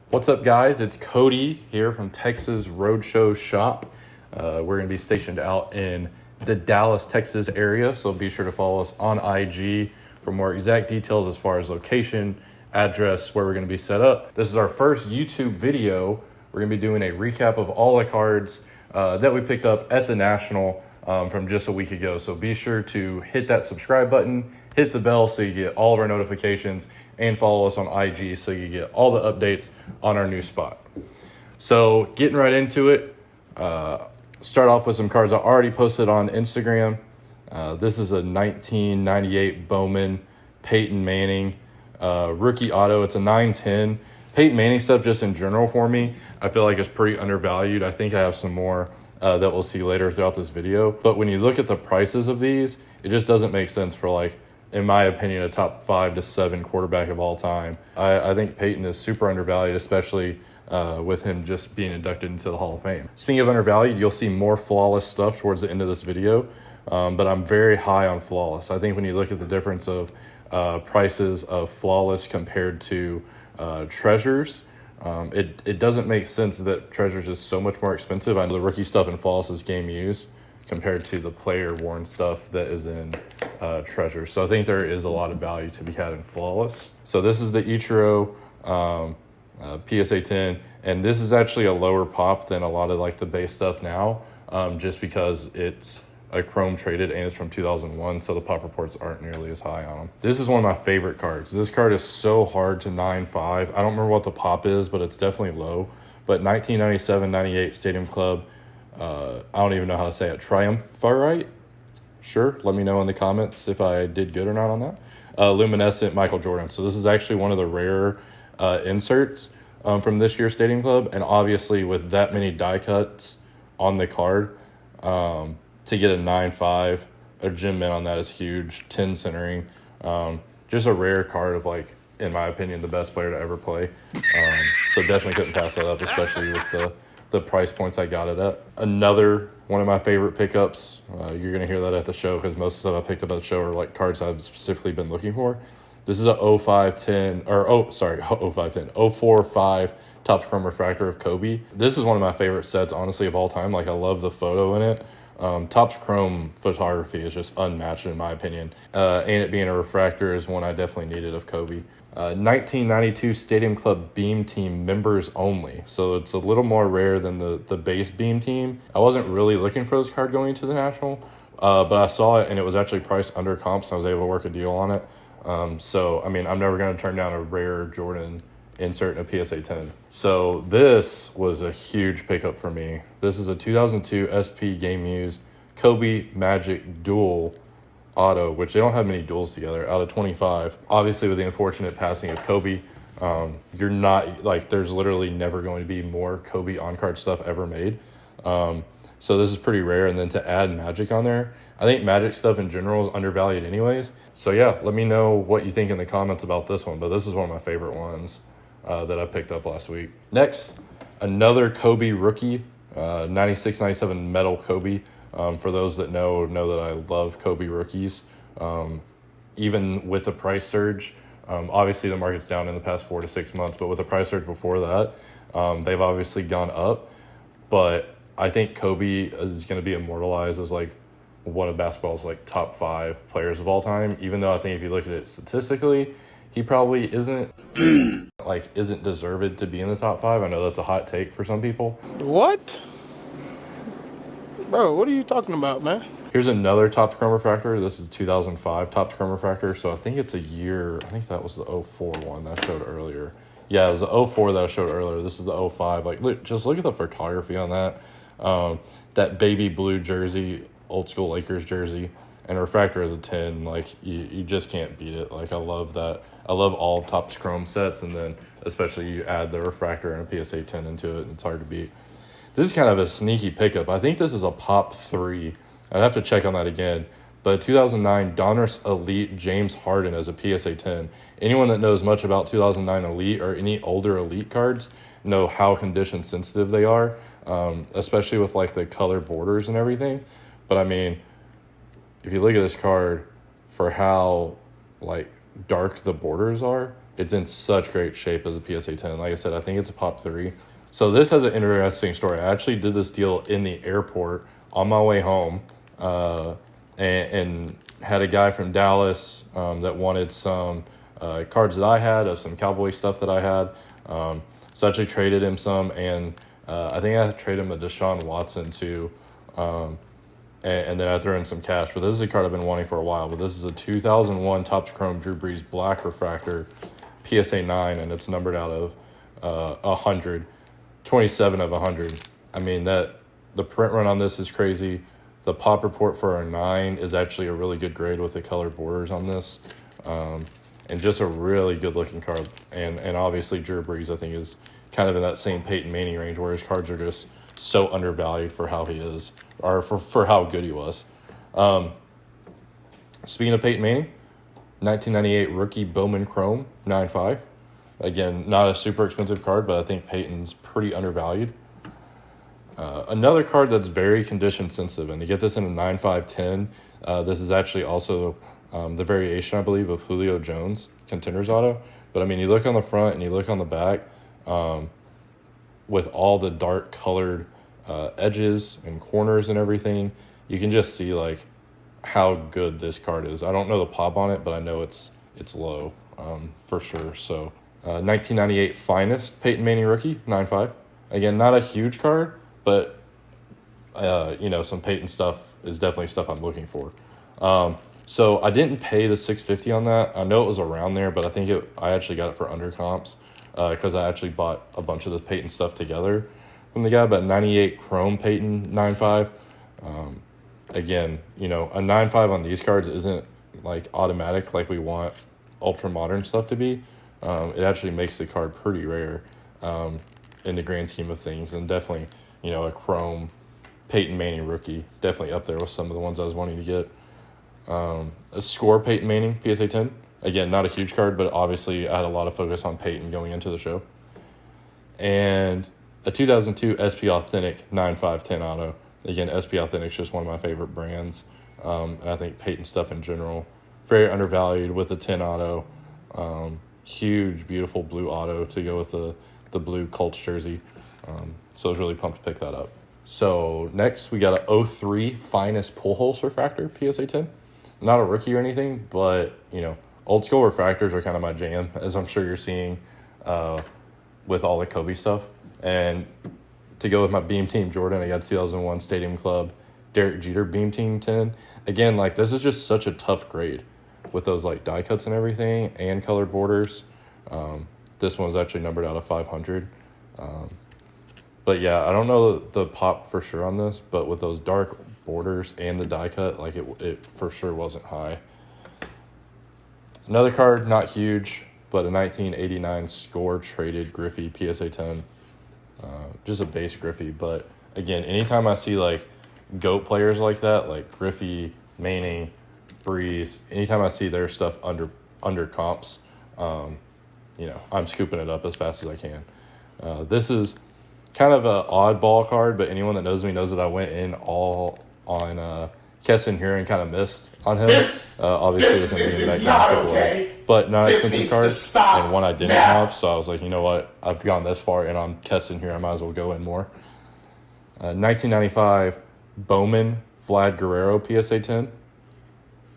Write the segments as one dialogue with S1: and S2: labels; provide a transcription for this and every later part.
S1: What's up, guys? It's Cody here from Texas Roadshow Shop. We're going to be stationed out in the Dallas, Texas area, so be sure to follow us on IG for more exact details as far as location, address, where we're going to be set up. This is our first YouTube video. We're going to be doing a recap of all the cards that we picked up at the National from just a week ago. So be sure to hit that subscribe button, hit the bell so you get all of our notifications, and follow us on IG so you get all the updates on our new spot. So getting right into it, start off with some cards I already posted on Instagram. This is a 1998 Bowman Peyton Manning rookie auto. It's a 910. Peyton Manning stuff just in general for me, I feel like it's pretty undervalued. I think I have some more that we'll see later throughout this video. But when you look at the prices of these, it just doesn't make sense for, like, in my opinion, a top 5 to 7 quarterback of all time. I think Peyton is super undervalued, especially with him just being inducted into the Hall of Fame. Speaking of undervalued, you'll see more flawless stuff towards the end of this video, but I'm very high on flawless. I think when you look at the difference of prices of flawless compared to treasures, it doesn't make sense that treasures is so much more expensive. I know the rookie stuff in flawless is game used compared to the player worn stuff that is in treasure. So I think there is a lot of value to be had in flawless. So this is the Ichiro PSA 10, and this is actually a lower pop than a lot of like the base stuff now, just because it's a chrome traded and it's from 2001, so the pop reports aren't nearly as high on them. This is one of my favorite cards. This card is so hard to 9.5. I don't remember what the pop is, but it's definitely low. But 1997-98 Stadium Club, I don't even know how to say it, Triumvirate? Sure, let me know in the comments if I did good or not on that. Luminescent Michael Jordan. So this is actually one of the rare inserts from this year's Stadium Club, and obviously with that many die cuts on the card, to get a 9.5, a gem mint on that is huge. 10 centering, just a rare card of, like, in my opinion, the best player to ever play. So definitely couldn't pass that up, especially with the price points I got it at. Another one of my favorite pickups, you're going to hear that at the show because most of the stuff I picked up at the show are like cards I've specifically been looking for. This is a 04.5 Topps Chrome Refractor of Kobe. This is one of my favorite sets, honestly, of all time. Like, I love the photo in it. Topps Chrome photography is just unmatched in my opinion. And it being a refractor is one I definitely needed of Kobe. 1992 Stadium Club Beam Team members only. So it's a little more rare than the base Beam Team. I wasn't really looking for this card going to the National, but I saw it and it was actually priced under comps, and I was able to work a deal on it. So, I mean, I'm never going to turn down a rare Jordan insert in a PSA 10. So this was a huge pickup for me. This is a 2002 SP game used Kobe Magic Dual auto, which they don't have many duels together, out of 25. Obviously, with the unfortunate passing of Kobe, you're not, like, there's literally never going to be more Kobe on-card stuff ever made. So this is pretty rare, and then to add Magic on there, I think Magic stuff in general is undervalued anyways. So yeah, let me know what you think in the comments about this one, but this is one of my favorite ones that I picked up last week. Next, another Kobe rookie, 96-97 metal Kobe. For those that know that I love Kobe rookies. Even with the price surge, obviously the market's down in the past 4 to 6 months, but with the price surge before that, they've obviously gone up. But I think Kobe is going to be immortalized as, like, one of basketball's, like, top 5 players of all time, even though I think if you look at it statistically, he probably isn't isn't deserved to be in the top 5. I know that's a hot take for some people.
S2: What? Bro, what are you talking about, man?
S1: Here's another Topps Chrome Refractor. This is 2005 Topps Chrome Refractor. So I think it's a year. I think that was the 04 one that I showed earlier. Yeah, it was the 04 that I showed earlier. This is the 05. Like, just look at the photography on that. That baby blue jersey, old school Lakers jersey, and refractor as a 10. Like, you just can't beat it. Like, I love that. I love all Topps Chrome sets, and then especially you add the refractor and a PSA 10 into it, and it's hard to beat. This is kind of a sneaky pickup. I think this is a pop 3. I'd have to check on that again. But 2009 Donruss Elite James Harden as a PSA 10. Anyone that knows much about 2009 Elite or any older Elite cards know how condition sensitive they are, especially with, like, the color borders and everything. But I mean, if you look at this card for how, like, dark the borders are, It's in such great shape as a PSA 10. Like I said, I think it's a pop 3. So this has an interesting story. I actually did this deal in the airport on my way home, and had a guy from Dallas that wanted some cards that I had of some Cowboy stuff that I had. So I actually traded him some, and I think I traded him a Deshaun Watson too. And then I threw in some cash. But this is a card I've been wanting for a while. But this is a 2001 Topps Chrome Drew Brees Black Refractor PSA 9, and it's numbered out of 100, 27 of 100. I mean, the print run on this is crazy. The pop report for a 9 is actually a really good grade with the colored borders on this. And just a really good looking card. And obviously Drew Brees, I think, is kind of in that same Peyton Manning range where his cards are just so undervalued for how he is, or for how good he was. Speaking of Peyton Manning, 1998 rookie Bowman Chrome 9.5. Again, not a super expensive card, but I think Peyton's pretty undervalued. Another card that's very condition sensitive, and to get this in a 9.5/10, this is actually also the variation, I believe, of Julio Jones Contenders Auto. But I mean, you look on the front and you look on the back, with all the dark colored edges and corners and everything, you can just see like how good this card is. I don't know the pop on it, but I know it's low for sure. So 1998 Finest Peyton Manning rookie 9.5. Again, not a huge card, but some Peyton stuff is definitely stuff I'm looking for. So I didn't pay the $650 on that. I know it was around there, but I think I actually got it for under comps because I actually bought a bunch of this Peyton stuff together from the guy. But 98 Chrome Peyton 9.5. Again, a 9.5 on these cards isn't like automatic like we want ultra modern stuff to be. It actually makes the card pretty rare in the grand scheme of things, and definitely a Chrome Peyton Manning rookie, definitely up there with some of the ones I was wanting to get. A Score Peyton Manning PSA 10. Again, not a huge card, but obviously I had a lot of focus on Peyton going into the show. And a 2002 SP Authentic 9.5/10 auto. Again, SP Authentic is just one of my favorite brands. And I think Peyton stuff in general, very undervalued with the 10 auto. Huge, beautiful blue auto to go with the blue Colts jersey. So I was really pumped to pick that up. So next we got a 03 Finest Pull-Holes Refractor PSA 10. Not a rookie or anything, but, old school refractors are kind of my jam, as I'm sure you're seeing with all the Kobe stuff. And to go with my Beam Team Jordan, I got a 2001 Stadium Club Derek Jeter Beam Team 10. Again, like, this is just such a tough grade with those, like, die cuts and everything and colored borders. This one's actually numbered out of 500. But, yeah, I don't know the pop for sure on this, but with those dark borders and the die cut, like, it for sure wasn't high. Another card, not huge, but a 1989 Score Traded Griffey PSA 10. Just a base Griffey, but again, anytime I see like GOAT players like that, like Griffey, Manning, Breeze, anytime I see their stuff under comps, I'm scooping it up as fast as I can. This is kind of an oddball card, but anyone that knows me knows that I went in all on Keston here and kind of missed on him. Obviously, with him being back down AAA, but not expensive cards, and one I didn't have. So I was like, you know what? I've gone this far, and I'm Keston here. I might as well go in more. 1995 Bowman Vlad Guerrero PSA 10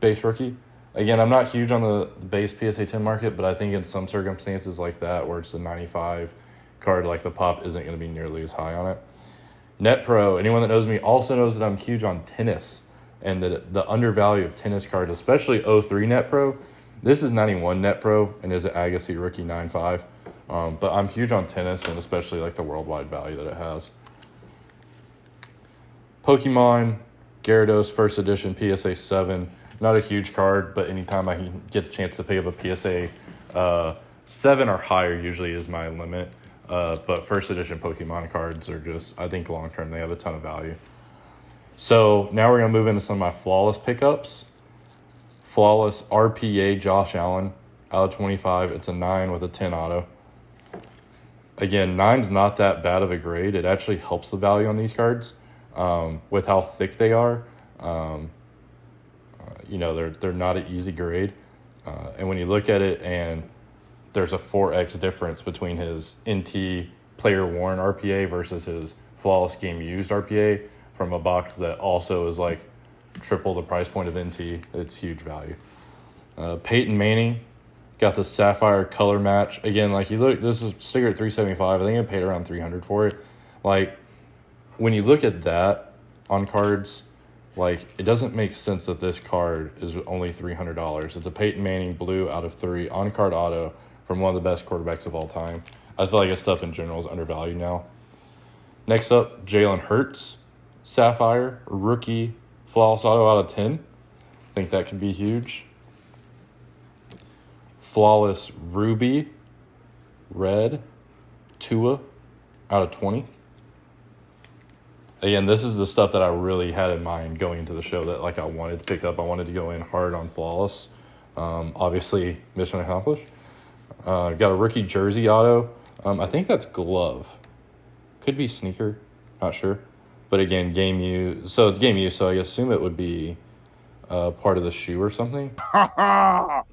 S1: base rookie. Again, I'm not huge on the base PSA 10 market, but I think in some circumstances like that, where it's a 95 card, like the pop isn't going to be nearly as high on it. Net Pro, anyone that knows me also knows that I'm huge on tennis and the undervalue of tennis cards, especially 03 Net Pro. This is 91 Net Pro and is an Agassi rookie 9.5. But I'm huge on tennis and especially like the worldwide value that it has. Pokemon Gyarados First Edition PSA 7. Not a huge card, but anytime I can get the chance to pick up a PSA 7 or higher usually is my limit. But First Edition Pokemon cards are just, I think long term, they have a ton of value. So now we're going to move into some of my flawless pickups. Flawless RPA Josh Allen out of 25. It's a 9 with a 10 auto. Again, 9's not that bad of a grade. It actually helps the value on these cards with how thick they are. They're not an easy grade. And when you look at it and there's a 4x difference between his NT player worn RPA versus his flawless game used RPA from a box that also is like triple the price point of NT. It's huge value. Peyton Manning got the Sapphire color match. Again, like you look, this is sticker at $375. I think I paid around $300 for it. Like when you look at that on cards, like it doesn't make sense that this card is only $300. It's a Peyton Manning blue out of 3 on card auto from one of the best quarterbacks of all time. I feel like his stuff in general is undervalued now. Next up, Jalen Hurts, Sapphire, rookie, flawless auto out of 10. I think that could be huge. Flawless ruby, red, Tua out of 20. Again, this is the stuff that I really had in mind going into the show that like I wanted to pick up. I wanted to go in hard on flawless. Obviously, mission accomplished. Got a rookie jersey auto. I think that's glove. Could be sneaker. Not sure. But again, game use. So it's game use, so I assume it would be part of the shoe or something. Patch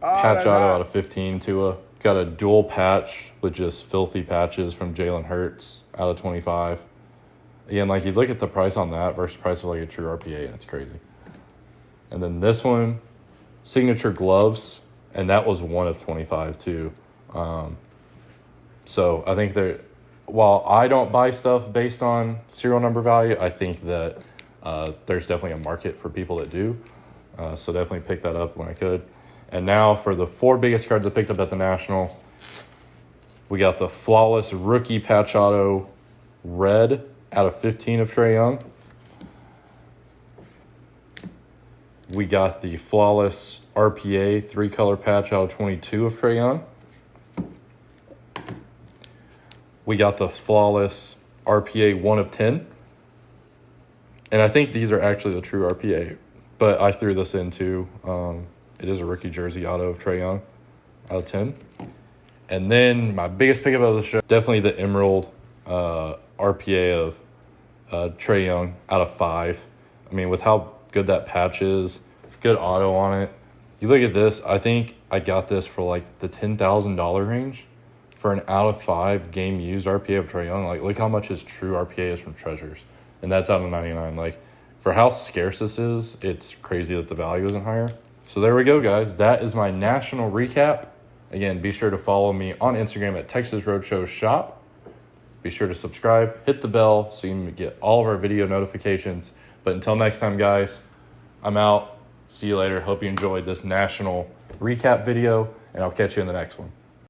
S1: auto out of 15 Tua. Got a dual patch with just filthy patches from Jalen Hurts out of 25. Again, like you look at the price on that versus the price of like a true RPA, and it's crazy. And then this one, signature gloves, and that was one of 25 too. So I think that while I don't buy stuff based on serial number value, I think that there's definitely a market for people that do. So definitely pick that up when I could. And now for the 4 biggest cards I picked up at the National, we got the flawless rookie patch auto red out of 15 of Trae Young. We got the flawless RPA 3-color patch out of 22 of Trae Young. We got the flawless RPA 1 of 10. And I think these are actually the true RPA, but I threw this into... it is a rookie jersey auto of Trae Young out of 10. And then my biggest pickup of the show, definitely the Emerald RPA of Trae Young out of 5. I mean, with how good that patch is, good auto on it. You look at this, I think I got this for like the $10,000 range for an out of 5 game used RPA of Trae Young. Like, look how much his true RPA is from Treasures. And that's out of 99. Like, for how scarce this is, it's crazy that the value isn't higher. So there we go, guys. That is my national recap. Again, be sure to follow me on Instagram at Texas Roadshow Shop. Be sure to subscribe, hit the bell so you can get all of our video notifications. But until next time, guys, I'm out. See you later. Hope you enjoyed this national recap video, and I'll catch you in the next one.